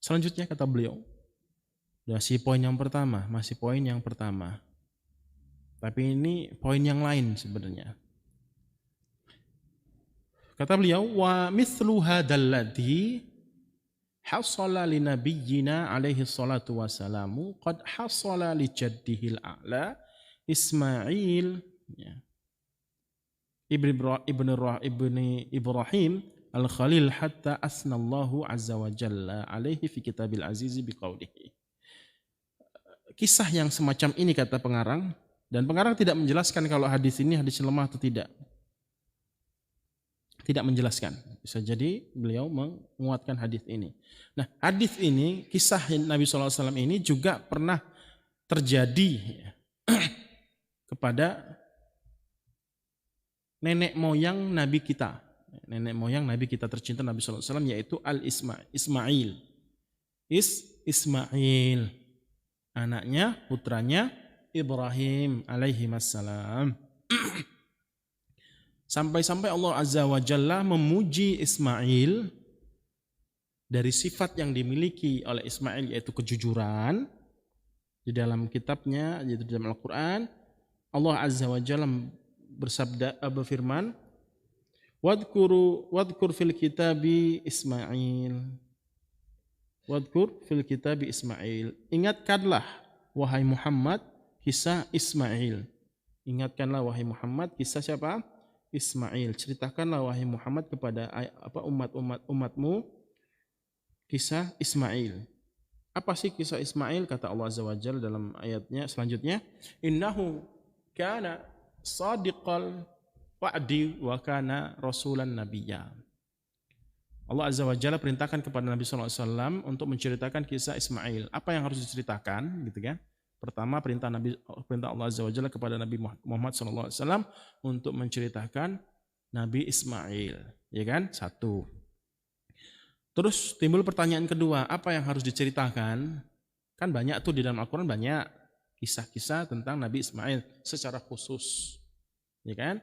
Selanjutnya kata beliau, masih poin yang pertama. Tapi ini poin yang lain sebenarnya. Kata beliau, wa mithlu hadzal ladzi hasala li nabiyyina alaihi salatu wassalamu qad hasala li jaddihil a'la Ismail ya, ibni Ibrahim al-Khalil hatta asnallahu azza wa jalla alaihi fi kitabil azizi biqaulihi. Kisah yang semacam ini kata pengarang, dan pengarang tidak menjelaskan kalau hadis ini hadis lemah atau tidak. Tidak menjelaskan. Bisa jadi beliau menguatkan hadis ini. Nah, hadis ini, kisah Nabi SAW ini juga pernah terjadi kepada nenek moyang Nabi kita. Nenek moyang Nabi kita tercinta Nabi SAW yaitu Ismail. Ismail. Anaknya, putranya Ibrahim alaihi wassalam. Sampai-sampai Allah Azza wa Jalla memuji Ismail dari sifat yang dimiliki oleh Ismail yaitu kejujuran. Di dalam kitabnya, yaitu di dalam Al-Quran, Allah Azza wa Jalla berfirman, Wadkur fil kitabi Ismail. Wadkur fil kitabi Ismail. Ingatkanlah wahai Muhammad kisah Ismail. Ingatkanlah wahai Muhammad kisah siapa? Ismail. Ceritakanlah wahai Muhammad kepada umatmu kisah Ismail. Apa sih kisah Ismail? Kata Allah Azza wa Jalla dalam ayatnya selanjutnya, innahu kana sadiqal wa'di wa kana rasulan nabiyya. Allah Azza wa Jalla perintahkan kepada Nabi SAW untuk menceritakan kisah Ismail. Apa yang harus diceritakan, gitu kan? Pertama, perintah Allah Azza wa Jalla kepada Nabi Muhammad SAW untuk menceritakan Nabi Ismail, ya kan? Satu. Terus timbul pertanyaan kedua, apa yang harus diceritakan? Kan banyak tuh di dalam Al-Quran, banyak kisah-kisah tentang Nabi Ismail secara khusus, ya kan?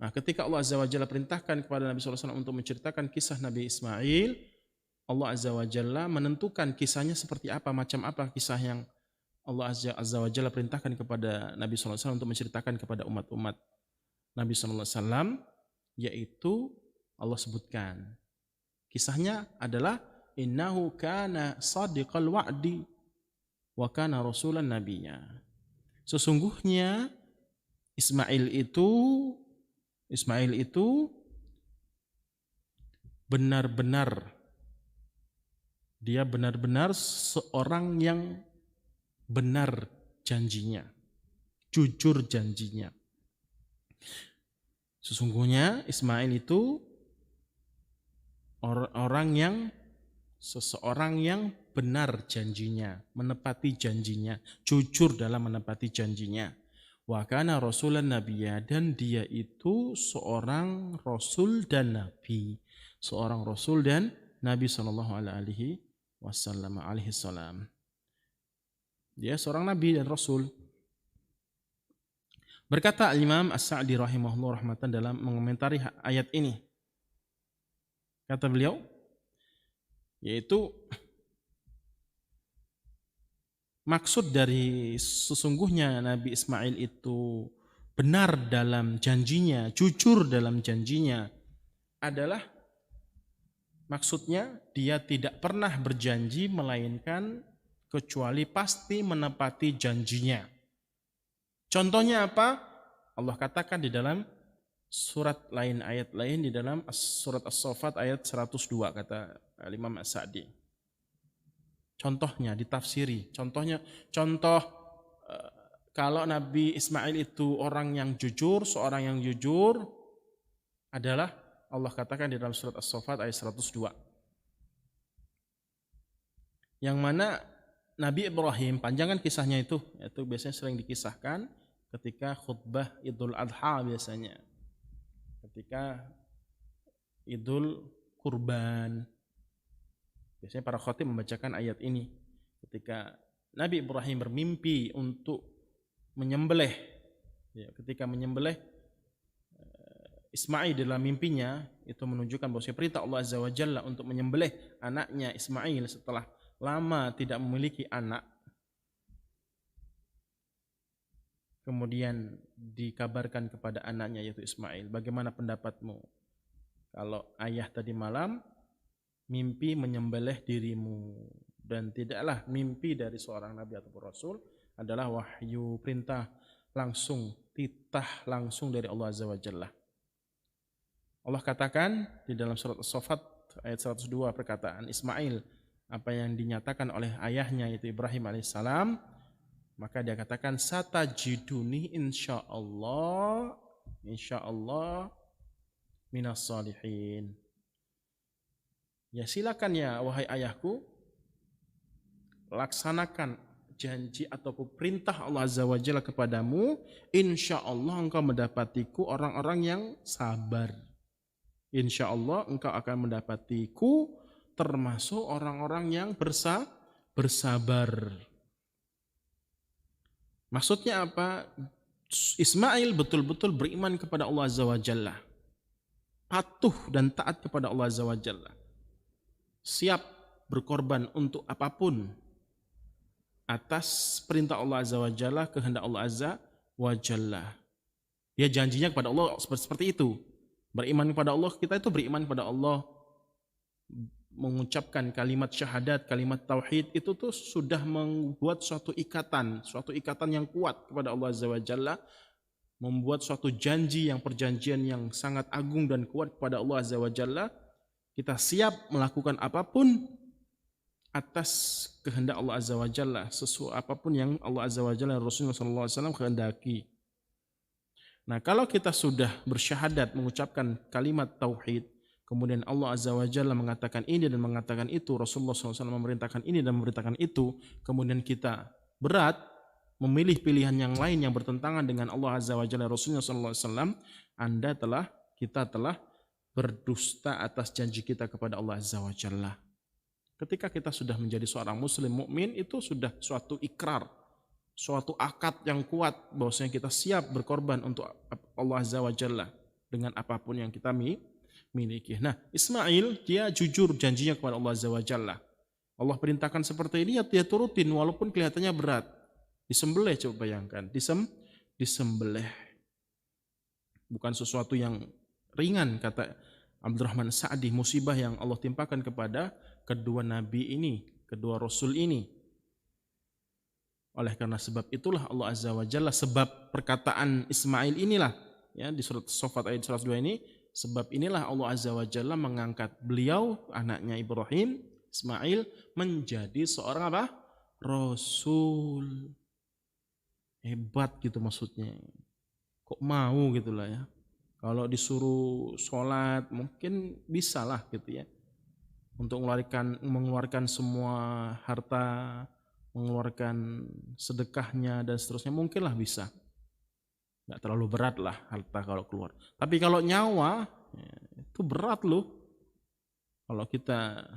Nah, ketika Allah Azza wa Jalla perintahkan kepada Nabi SAW untuk menceritakan kisah Nabi Ismail, Allah Azza wa Jalla menentukan kisahnya seperti apa, macam apa kisah yang Allah Azza wa Jalla perintahkan kepada Nabi SAW untuk menceritakan kepada umat-umat Nabi SAW, yaitu Allah sebutkan. Kisahnya adalah innahu kana sadiqal wa'di wa kana rasulan nabiyya. Sesungguhnya Ismail itu benar-benar seorang yang benar janjinya, jujur janjinya. Sesungguhnya Ismail itu seseorang yang benar janjinya, menepati janjinya, jujur dalam menepati janjinya. Wa kana rasulan nabiyya, dan dia itu seorang rasul dan nabi, seorang rasul dan Nabi sallallahu alaihi wasallam. Dia seorang nabi dan rasul. Berkata Imam As-Sa'di rahimahullah rahmatan dalam mengomentari ayat ini. Kata beliau, yaitu maksud dari sesungguhnya Nabi Ismail itu benar dalam janjinya, jujur dalam janjinya adalah maksudnya dia tidak pernah berjanji melainkan kecuali pasti menepati janjinya. Contohnya apa? Allah katakan di dalam surat lain, ayat lain di dalam surat As-Saffat ayat 102 kata Imam As-Sa'di. Contohnya ditafsiri. Contoh kalau Nabi Ismail itu orang yang jujur, seorang yang jujur adalah Allah katakan di dalam surat As-Saffat ayat 102. Yang mana Nabi Ibrahim, panjangan kisahnya itu biasanya sering dikisahkan ketika khutbah Idul Adha biasanya. Ketika Idul Kurban. Biasanya para khatib membacakan ayat ini. Ketika Nabi Ibrahim bermimpi untuk menyembelih, ketika menyembelih Ismail dalam mimpinya, Itu menunjukkan bahwa perintah Allah Azza wa Jalla untuk menyembelih anaknya Ismail setelah lama tidak memiliki anak. Kemudian dikabarkan kepada anaknya yaitu Ismail, bagaimana pendapatmu kalau ayah tadi malam mimpi menyembelih dirimu, dan tidaklah mimpi dari seorang nabi ataupun rasul adalah wahyu perintah langsung, titah langsung dari Allah Azza wa Jalla. Allah katakan di dalam surat As-Saffat ayat 102 perkataan Ismail, apa yang dinyatakan oleh ayahnya yaitu Ibrahim alaihissalam, maka dia katakan satajiduni insyaallah minas salihin. Ya silakan ya wahai ayahku, laksanakan janji ataupun perintah Allah Azza wa Jalla kepadamu, insyaallah engkau mendapatiku orang-orang yang sabar. Insyaallah engkau akan mendapatiku termasuk orang-orang yang bersabar. Maksudnya apa? Ismail betul-betul beriman kepada Allah Azza wa Jalla, patuh dan taat kepada Allah Azza wa Jalla, siap berkorban untuk apapun atas perintah Allah Azza wa Jalla, kehendak Allah Azza wa Jalla. Dia janjinya kepada Allah seperti itu. Beriman kepada Allah, kita itu beriman kepada Allah, mengucapkan kalimat syahadat, kalimat tauhid, itu tuh sudah membuat suatu ikatan yang kuat kepada Allah Azza wa Jalla, membuat suatu perjanjian yang sangat agung dan kuat kepada Allah Azza wa Jalla. Kita siap melakukan apapun atas kehendak Allah Azza wa Jalla, sesuatu apapun yang Allah Azza wa Jalla dan Rasulullah SAW kehendaki. Nah, kalau kita sudah bersyahadat, mengucapkan kalimat tauhid, kemudian Allah Azza wa Jalla mengatakan ini dan mengatakan itu, Rasulullah SAW memerintahkan ini dan memerintahkan itu, kemudian kita berat memilih pilihan yang lain yang bertentangan dengan Allah Azza wa Jalla Rasulullah SAW, kita telah berdusta atas janji kita kepada Allah Azza wa Jalla. Ketika kita sudah menjadi seorang muslim mukmin, itu sudah suatu ikrar, suatu akad yang kuat bahwasanya kita siap berkorban untuk Allah Azza wa Jalla dengan apapun yang kita miliki. Nah, Ismail dia jujur janjinya kepada Allah Azza wa Jalla. Allah perintahkan seperti ini, ya dia turutin walaupun kelihatannya berat. Disembelih, coba bayangkan, disembelih. Bukan sesuatu yang ringan, kata Abdurrahman Sa'di, musibah yang Allah timpakan kepada kedua nabi ini, kedua rasul ini. Oleh karena sebab itulah Allah Azza wa Jalla, sebab perkataan Ismail inilah, ya di surat As-Saffat ayat 102 ini, sebab inilah Allah Azza wa Jalla mengangkat beliau, anaknya Ibrahim, Ismail, menjadi seorang apa? Rasul. Hebat gitu maksudnya. Kok mau gitulah ya. Kalau disuruh sholat mungkin bisalah gitu ya. Untuk mengeluarkan semua harta, mengeluarkan sedekahnya dan seterusnya, mungkinlah bisa. Nggak terlalu berat lah harta kalau keluar. Tapi kalau nyawa, ya, itu berat loh. Kalau kita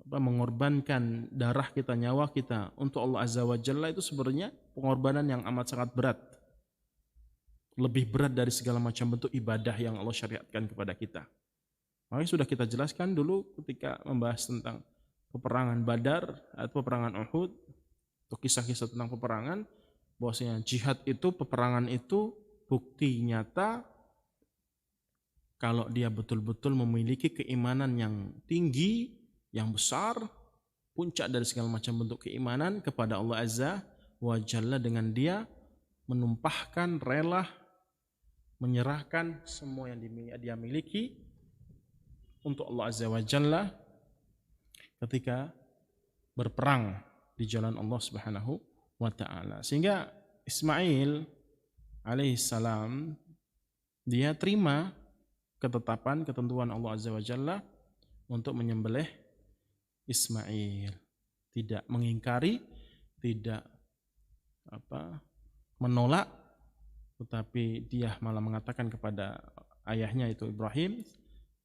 mengorbankan darah kita, nyawa kita untuk Allah Azza wa Jalla, itu sebenarnya pengorbanan yang amat sangat berat. Lebih berat dari segala macam bentuk ibadah yang Allah syariatkan kepada kita. Makanya sudah kita jelaskan dulu ketika membahas tentang peperangan Badar atau peperangan Uhud, atau kisah-kisah tentang peperangan, bahwasanya jihad itu, peperangan itu bukti nyata kalau dia betul-betul memiliki keimanan yang tinggi, yang besar, puncak dari segala macam bentuk keimanan kepada Allah Azza wa Jalla, dengan dia menumpahkan, rela menyerahkan semua yang dia miliki untuk Allah Azza wa Jalla ketika berperang di jalan Allah Subhanahu wa ta'ala. Sehingga Ismail alaihissalam dia terima ketetapan, ketentuan Allah Azza wa Jalla untuk menyembelih Ismail. Tidak mengingkari, tidak menolak, tetapi dia malah mengatakan kepada ayahnya itu Ibrahim,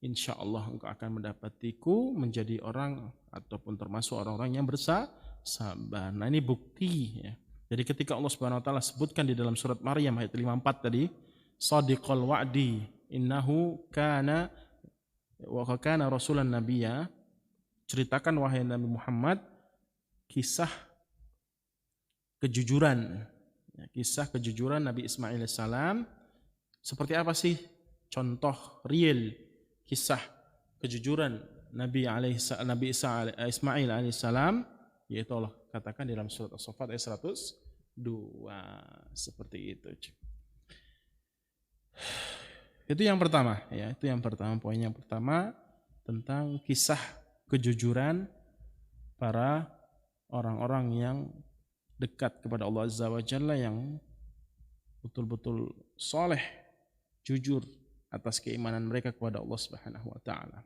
insyaallah engkau akan mendapatiku menjadi orang ataupun termasuk orang-orang yang bersabar. Nah, ini bukti ya. Jadi ketika Allah Subhanahu wa taala sebutkan di dalam surat Maryam ayat 54 tadi, shadiqal wa'di, innahu kana wa kana rasulan nabiyya, ceritakan wahai Nabi Muhammad kisah kejujuran, kisah kejujuran Nabi Ismail alaihissalam. Seperti apa sih contoh real kisah kejujuran Nabi Ismail alaihissalam? Yaitu Allah katakan dalam surat As-Saffat ayat 102. Seperti itu. Itu yang pertama, ya. Itu yang pertama, poin yang pertama tentang kisah kejujuran para orang-orang yang dekat kepada Allah Azza wa Jalla, yang betul-betul soleh, jujur atas keimanan mereka kepada Allah Subhanahu wa taala.